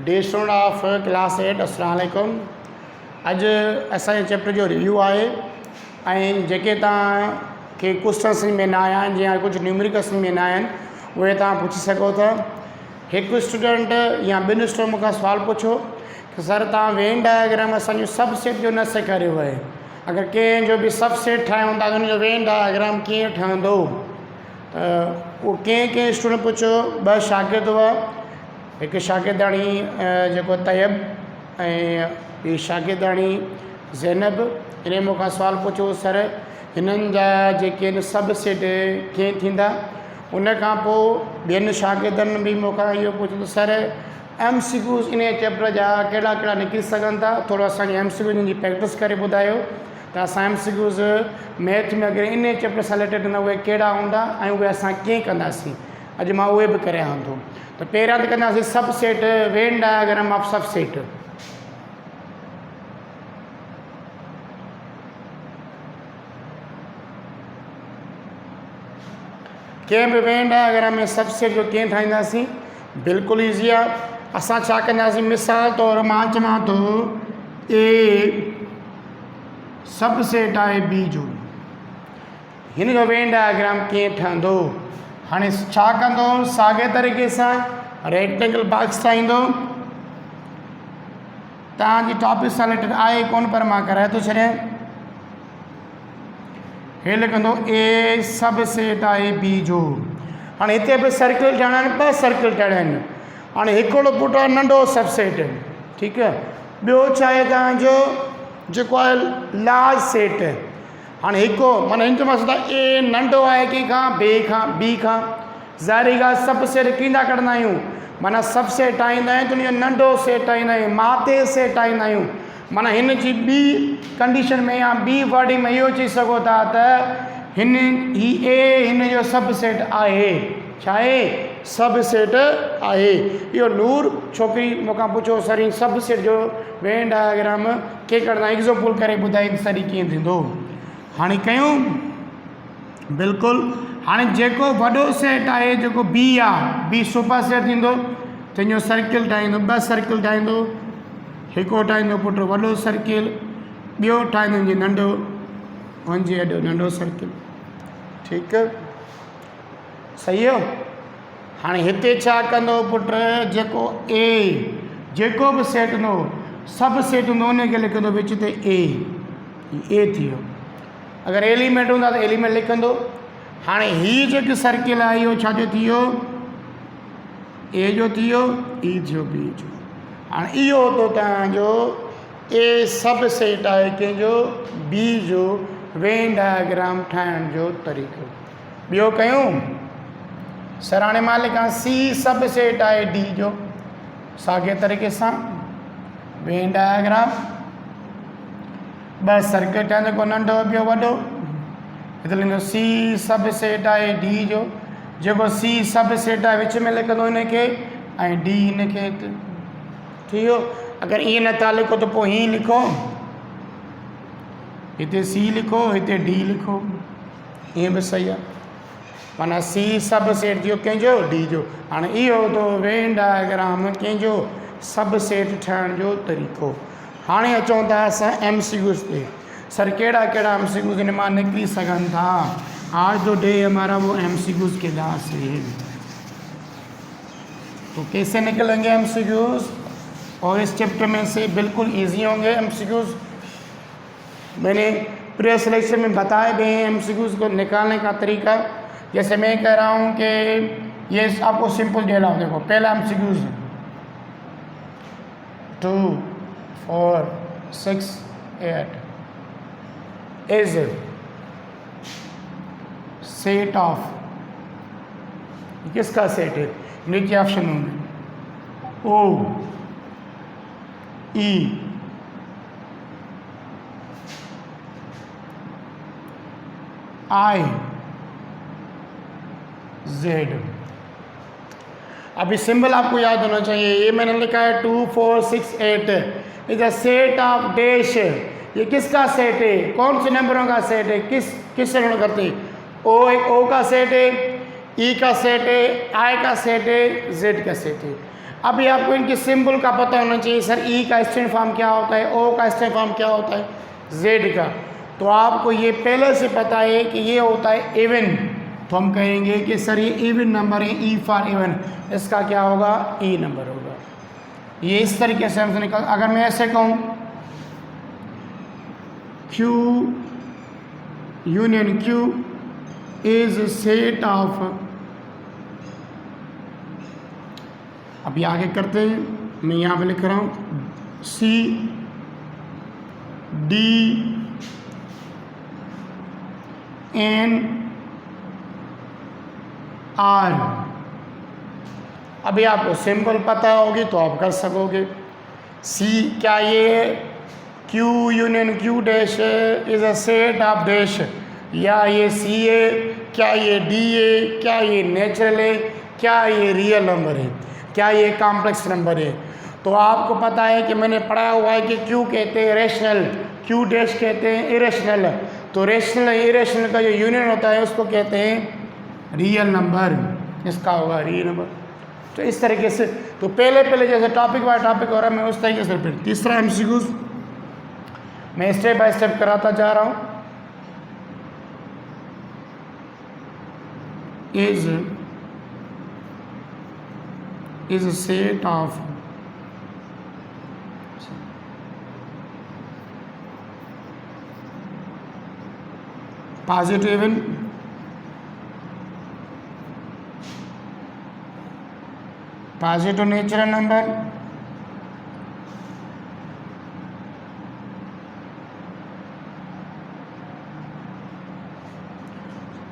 Day student of class 8 अस्सलाम वालेकुम। अॼु असांजे चैप्टर जो रिव्यू आहे ऐं जेके तव्हांखे क्वेश्चन सम्झ में न आया आहिनि, जीअं कुझु न्यूमेरिकल सम्झ में न आया आहिनि, उहे तव्हां पुछी सघो था। हिकु स्टूडेंट या ॿिनि स्टूडेंट मूंखां सुवालु पुछो कि सर तव्हां वेन डायग्राम असांजो सब सेट जो न सेखारियो आहे। अगरि कंहिंजो बि सब सेट ठाहियूं था त हुनजो वेन डायग्राम कीअं ठहंदो, त उहो कंहिं स्टूडेंट पुछो। ॿ शागिर्द हुआ, हिकु शागिर्दाणी जेको तैयब ऐं ॿी शागिर्दाणी ज़ैनब। इन मूंखां सुवालु पुछो सर हिननि जा जेके आहिनि सब सेट कीअं थींदा। उन खां पोइ ॿियनि शागिर्दनि बि मूंखां इहो पुछो त सर MCQs इन चैप्टर जा कहिड़ा कहिड़ा निकिरी सघनि था, थोरो असांखे MCQs जी प्रैक्टिस करे ॿुधायो त असां MCQs मैथ में अगरि इन चैप्टर सां रिलेटेड हूंदा उहे कहिड़ा हूंदा ऐं उहे असां कीअं कंदासीं। अॼु मां उहे बि करे आहियां थो। त पहिरियां त कंदासीं सब सेट, वेन डायग्राम ऑफ सब सेट। कंहिं बि वेन डायग्राम में सब सेट जो कीअं ठाहींदासीं, बिल्कुलु ईज़ी आहे। असां छा कंदासीं, मिसाल तौरु मां चवां थो ए सब सेट आहे बी जो, हिन जो वेन डायग्राम कीअं ठहंदो। हाणे छा कंदो, साॻे तरीक़े सां रेक्टेंगल बॉक्स ठाहींदो। तव्हांजी टॉपिक सां रिलेटेड आहे कोन, पर मां कराए थो छॾियां। हे लिखंदो ए सब सेट आहे बी जो। हाणे हिते बि सर्किल ठाहिणा आहिनि, ॿ सर्किल ठाहिणा आहिनि। हाणे हिकिड़ो पुटु आहे नंढो सब सेट, ठीकु आहे। ॿियो छा आहे तव्हांजो जेको आहे लार्ज सेट। हाणे हिकु माना हिन जो मक़सदु आहे ए नंढो आहे कंहिंखां बी खां। ज़ाहिरी ॻाल्हि सब सेट कींदा कढंदा आहियूं, माना सब सेट ठाहींदा आहियूं त उनजो नंढो सेट ठाहींदा आहियूं, माते सेट ठाहींदा आहियूं। माना हिन जी ॿी कंडीशन में या ॿी वर्डिंग में इहो चई सघो था त हिन जो सब सेट आहे। छा आहे, सब सेट आहे। इहो नूर छोकिरी मूंखां पुछो सर ही सब सेट जो वेन डायग्राम कीअं कढंदा, एग्ज़ाम्पल करे ॿुधाई सर कीअं थींदो। हाणे कयूं, बिल्कुलु। हाणे जेको वॾो सेट आहे जेको बी आहे, बी सुपर सेट थींदो, तंहिंजो सर्किल ठाहींदो, ॿ सर्किल ठाहींदो। हिकिड़ो ठाहींदो पुटु वॾो सर्किल, ॿियो ठाहींदो हुनजे नंढो, हुनजे एॾो नंढो सर्किल। ठीकु, सही हो। हाणे हिते छा कंदो पुटु, जेको ए जेको बि सेट हूंदो, सब सेट हूंदो, उनखे लिखंदो विच ते ए थी वियो। अगरि एलिमेंट हूंदा त एलिमेंट लिखंदो। हाणे हीअ जेकी सर्किल आहे इहो छा जो थी वियो, ए जो थी वियो, ई थियो बी जो। हाणे इहो तो तव्हांजो ए सब सेट आहे कंहिंजो, बी जो वेन डायग्राम ठाहिण जो तरीक़ो। ॿियो कयूं, सर हाणे मां लिखां सी सब सेट आहे डी जो। साॻे तरीक़े सां वेन डायग्राम, ॿ सर्किल ठाहींदो, जेको नंढो ॿियो वॾो। हिते लिखंदो सी सब सेट आहे डी जो, जेको सी सब सेट आहे विच में लिखंदो हिनखे ऐं डी हिनखे थी वियो। अगरि ईअं नथा लिखो त पोइ हीअं लिखो, हिते सी लिखो, हिते डी लिखो, ईअं बि सही आहे। माना सी सब सेट थियो कंहिंजो, डी जो। हाणे इहो तो वेन डायग्राम कंहिंजो सब सेट ठाहिण जो तरीक़ो। हाणे अचूं था असां MCQs ते। सर कहिड़ा कहिड़ा MCQs इन मां निकिरी सघनि था। आज जो डे हमारा वो MCQs के क्लास है। तो कैसे निकलेंगे MCQs, और इस चैप्टर में से बिल्कुल ईजी होंगे MCQs। मैंने प्री सिलेक्शन में बताए गए हैं MCQs को निकालने का तरीका। जैसे मैं कह रहा हूँ कि ये आपको सिंपल दे रहा हूँ। देखो पहला MCQs 2 4 6 8 इज सेट ऑफ, किसका सेट है, नीचे ऑप्शन होंगे O E I Z। अभी सिंबल आपको याद होना चाहिए। ये मैंने लिखा है 2 4 6 8 is a set of dash. ये किसका सेट है, कौन से नंबरों का सेट है, किस से गुणा करते हैं। ओ का सेट है, ई का सेट है, आई का सेट है, जेड का सेट है। अभी आपको इनके सिंबल का पता होना चाहिए। सर ई का स्टैंड फॉर्म क्या होता है, ओ का स्टैंड फॉर्म क्या होता है, जेड का। तो आपको ये पहले से पता है कि ये होता है इवन, तो हम कहेंगे कि सर ये इवन नंबर है, ई फॉर इवन, इसका क्या होगा, ई नंबर होगा। ये इस तरीके से हमसे निकल। अगर मैं ऐसे कहूँ Q union Q is set of, अभी आगे करते हैं, मैं यहाँ पे लिख रहा हूँ C D N R। अभी आपको सिंपल पता होगी तो आप कर सकोगे। C क्या ये Q union Q dash is a set of dash, या ये C है, क्या ये D है, क्या ये नेचुरल है, क्या ये रियल नंबर है, क्या ये कॉम्प्लेक्स नंबर है। तो आपको पता है कि मैंने पढ़ा हुआ है कि Q कहते हैं रेशनल, Q डैश कहते हैं इरेशनल। तो रेशनल इरेशनल का जो यूनियन होता है उसको कहते हैं रियल नंबर, इसका होगा रियल नंबर। तो इस तरीके से, तो पहले जैसे टॉपिक बाय टॉपिक हो रहा है, मैं उस तरीके से। फिर तीसरा MCQ मैं स्टेप बाय स्टेप कराता जा रहा हूँ। is a set of positive and positive natural number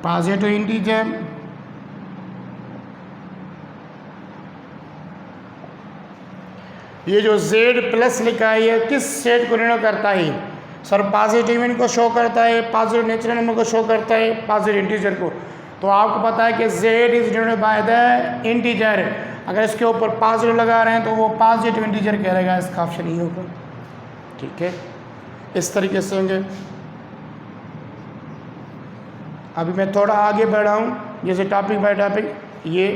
positive integer ये जो Z प्लस लिखा है ये किस सेट को डिनोट करता है, सर पॉजिटिव इन को शो करता है, पॉजिटिव नेचुरल नंबर को शो करता है, पॉजिटिव इंटीजर को। तो आपको पता है कि Z is denoted by the integer. अगर इसके ऊपर पॉजिटिव लगा रहे हैं तो वो पॉजिटिव इंटीजर कहलाएगा, इसका ऑप्शन ही होगा। ठीक है, इस तरीके से होंगे। अभी मैं थोड़ा आगे बढ़ा हूँ, जैसे टॉपिक बाय टॉपिक। ये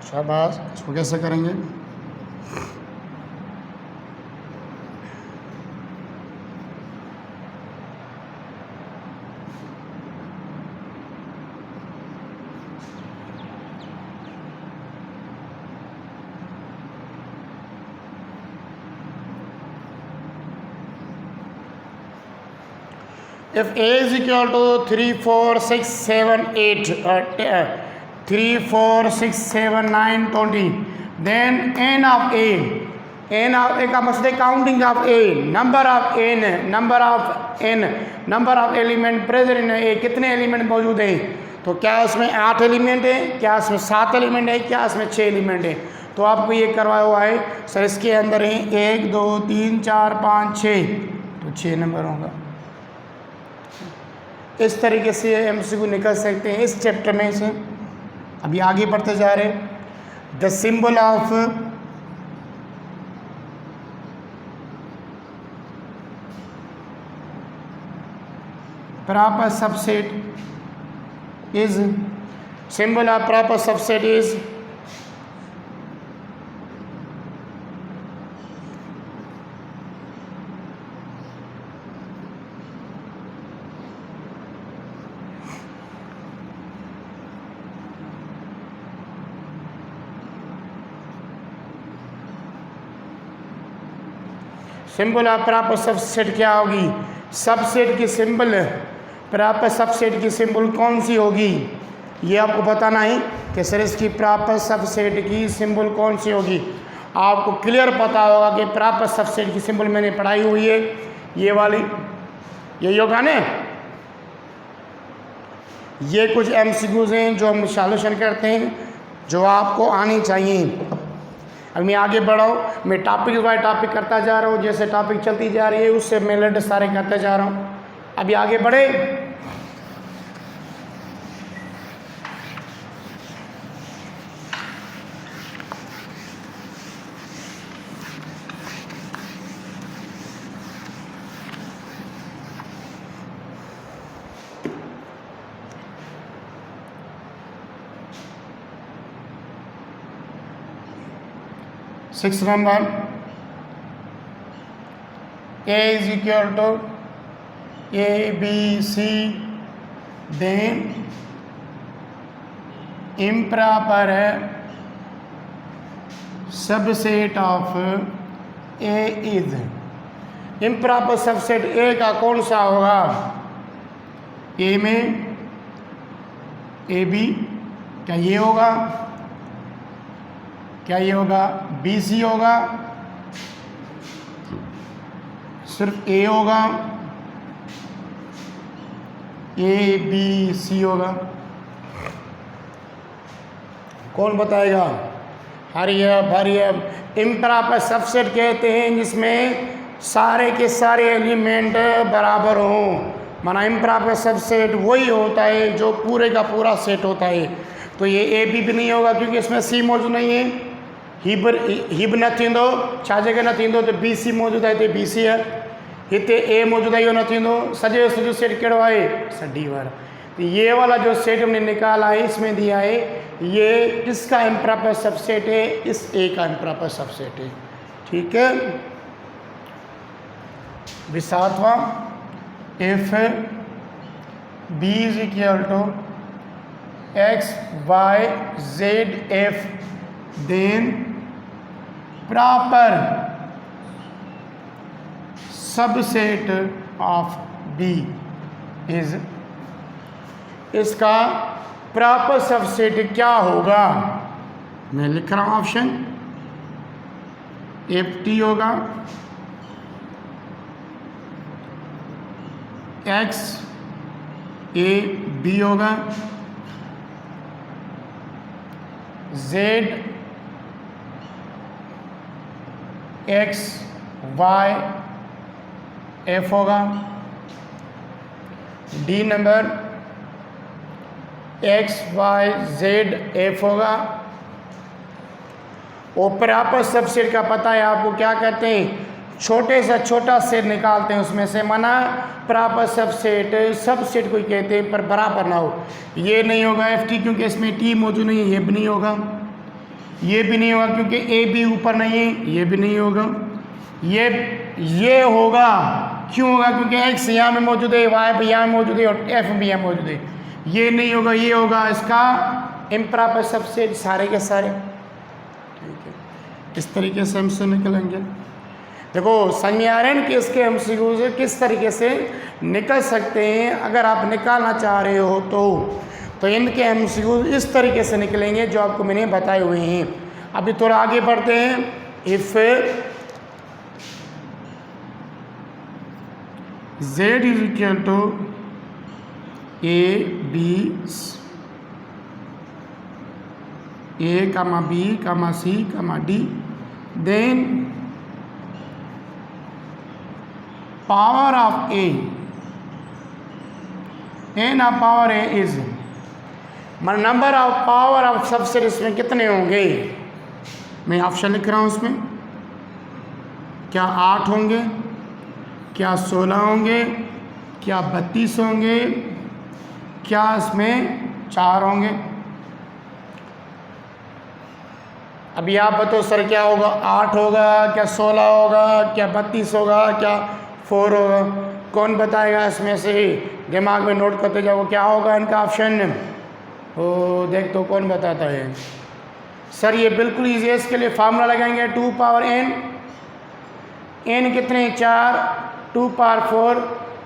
शाबाश, इसको कैसे करेंगे। If A is equal to 3, 4, 6, 7, 8, 3, 4, 6, 7, 9, 20, then n of A, n of A का मतलब counting of A, number of n, number of n, number of element present in A, कितने एलिमेंट मौजूद हैं। तो क्या इसमें 8 एलिमेंट है, क्या इसमें 7 एलिमेंट है, क्या इसमें 6 एलिमेंट है। तो आपको ये करवाया हुआ है सर, इसके अंदर है 1, 2, 3, 4, 5, 6, तो 6 नंबर होगा। इस तरीके से MCQ निकल सकते हैं इस चैप्टर में से। अभी आगे बढ़ते जा रहे हैं। The symbol of proper subset is, symbol of proper subset is symbol of proper subset क्या होगी, सबसेट की सिंबल, प्रॉपर सबसेट की सिंबल कौन सी होगी, ये आपको बताना है कि सर इसकी प्रॉपर सबसेट की सिंबल कौन सी होगी। आपको क्लियर पता होगा कि प्रॉपर सबसेट की सिंबल मैंने पढ़ाई हुई है, ये वाली, यही होगा ना। ये कुछ MCQs हैं जो हम सॉल्यूशन करते हैं, जो आपको आनी चाहिए। अब मैं आगे बढ़ाऊँ, मैं टॉपिक बाय टॉपिक करता जा रहा हूँ, जैसे टॉपिक चलती जा रही है उससे मैं लेट सारे करते जा रहा हूँ। अभी आगे बढ़े। Six number, A is equal to A, B, C, then improper subset of A is, improper subset A का कौन सा होगा? A में A B, क्या ये होगा? क्या ये होगा? B C होगा? सिर्फ A होगा? A B C होगा? कौन बताएगा? हरी अप इम्प्रॉपर सबसेट कहते हैं जिसमें सारे के सारे एलिमेंट बराबर हों। माना इम्प्रॉपर सबसेट वही होता है जो पूरे का पूरा सेट होता है। तो ये ए बी भी नहीं होगा क्योंकि इसमें सी मौजूद नहीं है। हिब न थींदो, छा जगह न थींदो तो बी सी मौजूद है, हिते बी सी है, हिते ए मौजूद है, इहो न थींदो। सॼे सॼो सेट कहिड़ो आहे? डी वाला। तो ये वाला जो सेट हमने निकाला है इसमें दिया है ये किसका इम्प्रॉपर सबसेट है? इस ए का इम्प्रॉपर सबसेट है। ठीक है। सातवां, if B is equal to X Y Z F then proper subset of B is, इसका प्रॉपर सबसेट क्या होगा? मैं लिख रहा हूं ऑप्शन, एफ टी होगा, एक्स ए बी होगा, जेड एक्स वाई एफ होगा, D number X Y Z F होगा। और प्रॉपर सबसेट का पता है आपको, क्या कहते हैं? छोटे से छोटा सेट निकालते हैं उसमें से। माना प्रॉपर सबसेट सबसेट को कहते हैं पर बराबर ना हो। ये नहीं होगा एफ टी क्योंकि इसमें टी मौजूद नहीं है, ये भी नहीं होगा। ये भी नहीं होगा क्योंकि ए बी ऊपर नहीं है, ये भी नहीं होगा। ये होगा, क्यों होगा? क्योंकि एक्स यहाँ में मौजूद है, वाई भी यहाँ मौजूद है और एफ भी यहाँ मौजूद है। ये नहीं होगा, ये होगा इसका इम्प्रॉपर सबसेट सारे के सारे। ठीक है, इस तरीके से हमसे निकलेंगे। देखो संज्ञारण के इसके एमसीक्यू से किस तरीके से निकल सकते हैं अगर आप निकालना चाह रहे हो तो इनके एमसीक्यू इस तरीके से निकलेंगे जो आपको मैंने बताए हुए हैं। अभी थोड़ा आगे बढ़ते हैं। If z is equal to A B A comma B comma C comma D then power of A ना पावर ए इज, मतलब number of power of subset इसमें कितने होंगे? मैं ऑप्शन लिख रहा हूँ उसमें। क्या 8 होंगे? क्या 16 होंगे? क्या 32 होंगे? क्या इसमें 4 होंगे? अभी आप बताओ सर क्या होगा? 8 होगा, क्या 16 होगा, क्या 32 होगा, क्या 4 होगा? कौन बताएगा इसमें से? दिमाग में नोट करते जाओ क्या होगा इनका ऑप्शन। ओ देख तो कौन बताता है? सर ये बिल्कुल ईजी है, इसके लिए फार्मूला लगाएंगे 2 पावर n। n कितने? 4, 2 पावर 4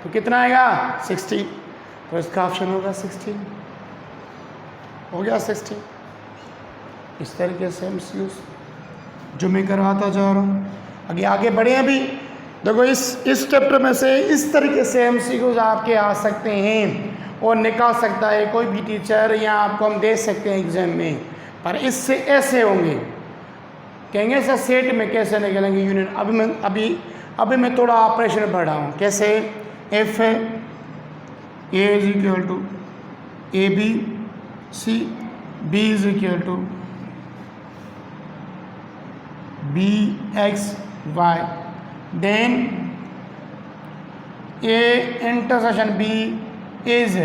तो कितना आएगा? 16। तो इसका ऑप्शन होगा 16। हो गया 16। इस तरीके से हम जो मैं करवाता जा रहा हूँ। आगे बढ़े। अभी देखो इस चैप्टर में से इस तरीके से एमसीक्यूज आपके आ सकते हैं और निकाल सकता है कोई भी टीचर, या आपको हम दे सकते हैं एग्जाम में। पर इससे ऐसे होंगे, कहेंगे सर सेट में कैसे निकलेंगे यूनियन। अभी मैं थोड़ा ऑपरेशन बढ़ा हूँ। कैसे? F A is equal to A B C, B is equal to B X Y, then A intersection B is,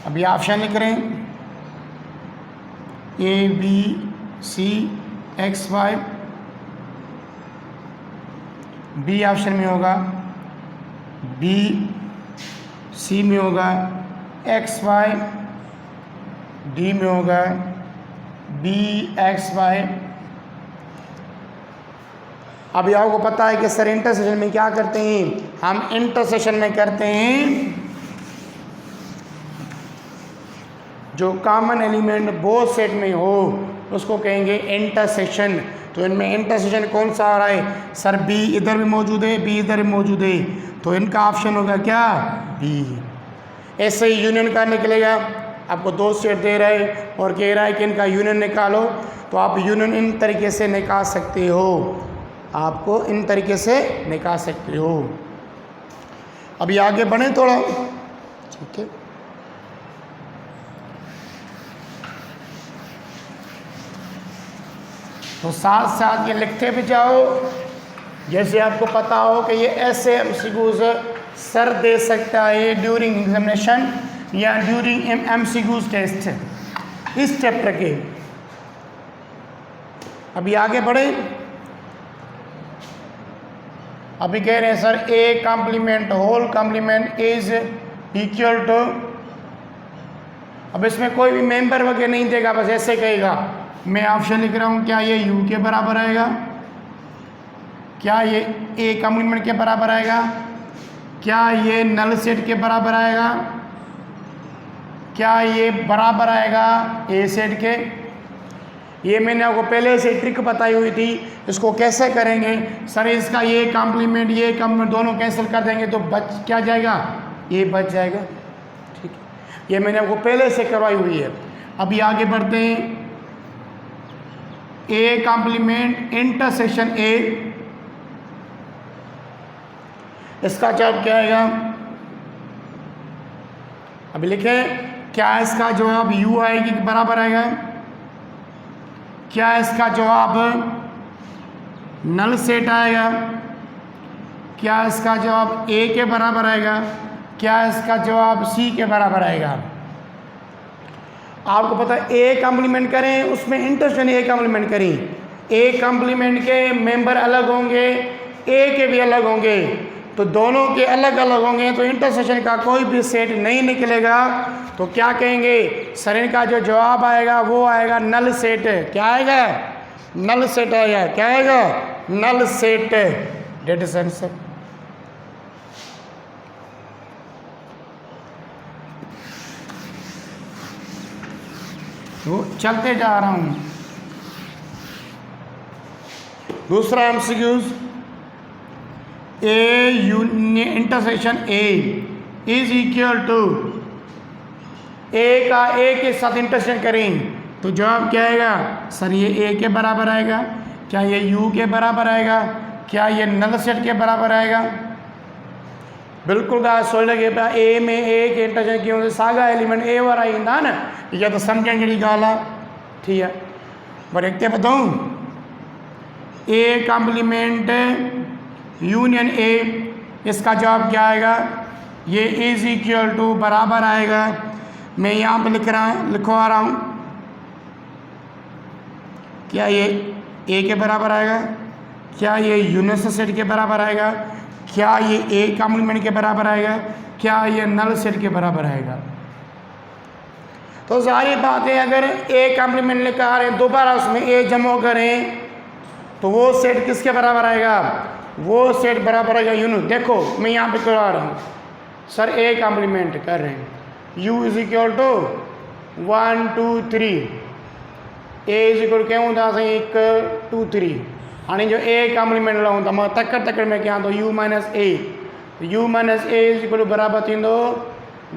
अभी ऑप्शन लिख रहे हैं A B C X Y, B option में होगा, बी सी में होगा एक्स वाई, डी में होगा बी एक्स वाई। अभी आपको पता है कि सर इंटरसेक्शन में क्या करते हैं? हम इंटरसेक्शन में करते हैं जो कॉमन एलिमेंट बोथ सेट में हो उसको कहेंगे इंटरसेक्शन। तो इनमें इंटरसेक्शन कौन सा आ रहा है? सर बी इधर भी मौजूद है, बी इधर भी मौजूद है, तो इनका ऑप्शन होगा क्या? बी। ऐसे ही यूनियन का निकलेगा। आपको दो सेट दे रहा है और कह रहा है कि इनका यूनियन निकालो, तो आप यूनियन इन तरीके से निकाल सकते हो, आपको इन तरीके से निकाल सकते हो। अभी आगे बढ़े थोड़ा, ठीक है। तो साथ साथ ये लिखते भी जाओ, जैसे आपको पता हो कि ये ऐसे एमसीक्यूज सर दे सकता है ड्यूरिंग एग्जामिनेशन या ड्यूरिंग एमसीक्यूज टेस्ट इस चैप्टर के। अभी आगे बढ़े। अभी कह रहे हैं sir A complement whole complement is equal to, अब इसमें कोई भी मेंबर वगैरह नहीं देगा, बस ऐसे कहेगा। मैं ऑप्शन लिख रहा हूँ, क्या ये यू के बराबर आएगा? क्या ये ए कॉम्प्लीमेंट के बराबर आएगा? क्या ये नल सेट के बराबर आएगा? क्या ये बराबर आएगा ए सेट के? ये मैंने आपको पहले से ट्रिक बताई हुई थी। इसको कैसे करेंगे? सर इसका ये कॉम्प्लीमेंट ये कॉम्प्लीमेंट दोनों कैंसिल कर देंगे तो बच क्या जाएगा? ये बच जाएगा। ठीक है, ये मैंने आपको पहले से करवाई हुई है। अभी आगे बढ़ते हैं। ए कॉम्प्लीमेंट इंटरसेक्शन ए, इसका जवाब क्या आएगा? अभी लिखें, क्या इसका जवाब यू आएगी कि बराबर आएगा? क्या इसका जवाब नल सेट आएगा? क्या इसका जवाब ए के बराबर आएगा? क्या इसका जवाब सी के बराबर आएगा? आपको पता है ए कॉम्प्लीमेंट करें उसमें इंटरसेक्शन ए कॉम्प्लीमेंट करें, ए कॉम्प्लीमेंट के मेंबर अलग होंगे, ए के भी अलग होंगे, तो दोनों के अलग अलग होंगे तो इंटरसेक्शन का कोई भी सेट नहीं निकलेगा। तो क्या कहेंगे? सर इनका जो जवाब आएगा वो आएगा नल सेट। क्या आएगा? नल सेट आएगा। क्या आएगा? Null set. That is answer. तो चलते जा रहा हूं। दूसरा MCQs, A union intersection A is equal to, A का ए के साथ इंटरसेक्शन करें तो जवाब क्या आएगा? सर ये ए के बराबर आएगा। क्या ये यू के बराबर आएगा? क्या ये नल सेट के बराबर आएगा? बिल्कुल गाइस सोच लगे ए में ए के इंटरसेक्शन क्यों सागा एलिमेंट ए वारा ईंदा न, या तो समझण जहिड़ी ॻाल्हि आहे। ठीक है, पर अॻिते वधूं। ए कॉम्प्लीमेंट यूनियन ए, इसका जवाब क्या आएगा? ये इज इक्वल टू बराबर आएगा, मैं यहाँ पे लिखवा रहा हूँ। क्या ये ए के बराबर आएगा? क्या ये यूनियन सेट के बराबर आएगा? क्या ये ए कॉम्प्लीमेंट के बराबर आएगा? क्या ये नल सेट के बराबर आएगा? तो जाहिर बात है अगर ए कॉम्प्लीमेंट लेकर आ रहे हैं दोबारा उसमें ए जमा करें तो वो सेट किसके बराबर आएगा? वो सेट बराबर आएगा यूनियन। देखो मैं यहाँ पे करवा रहा हूँ, सर ए कॉम्प्लीमेंट कर रहे हैं, U is equal to 1 2 3, A is equal क्या होता है 1 2 3। हाँ जो ए कॉम्प्लीमेंट लाऊं तो मैं तकड़ में क्या तो you minus A, you minus A is equal बराबर थींदो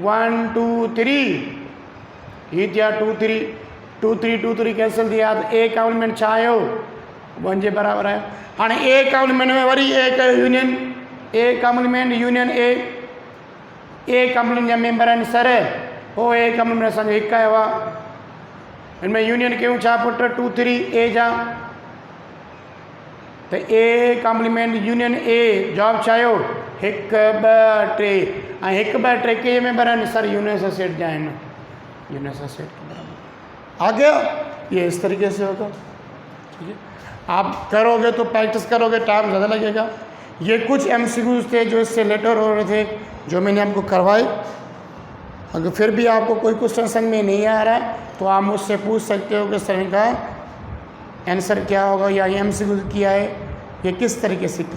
1 2 3, ही थिया 2 3। 2 3 कैंसिल दिया तो ए कॉम्प्लीमेंट छा आयो 1 जे बराबर है। हाँ ए कॉम्प्लीमेंट में वरी A union A complement union A complement जा मेंबर आहिनि सर हो ए कॉम्प्लीमेंट असांजो हिकु आयो आहे इनमें यूनियन कयूं छा पुट 2 3 ए जा तो ए कॉम्प्लीमेंट यूनियन ए जवाब छा आयो 1 2 3 ऐं 1 2 3 के मेंबर आहिनि सर यूनियन सेट जा आहिनि यूनियन सेट के बराबर आ गया। ये इस तरीके से होगा। ठीक है आप करोगे तो प्रैक्टिस करोगे टाइम ज़्यादा लगेगा। ये कुछ MCQs थे जो इससे लेटर हो रहे थे जो मैंने आपको करवाए। अगर फिर भी आपको कोई क्वेश्चन समझ में नहीं आ रहा है तो आप मुझसे पूछ सकते हो कि सर का आंसर क्या होगा या MCQ किया है ये किस तरीके से किया।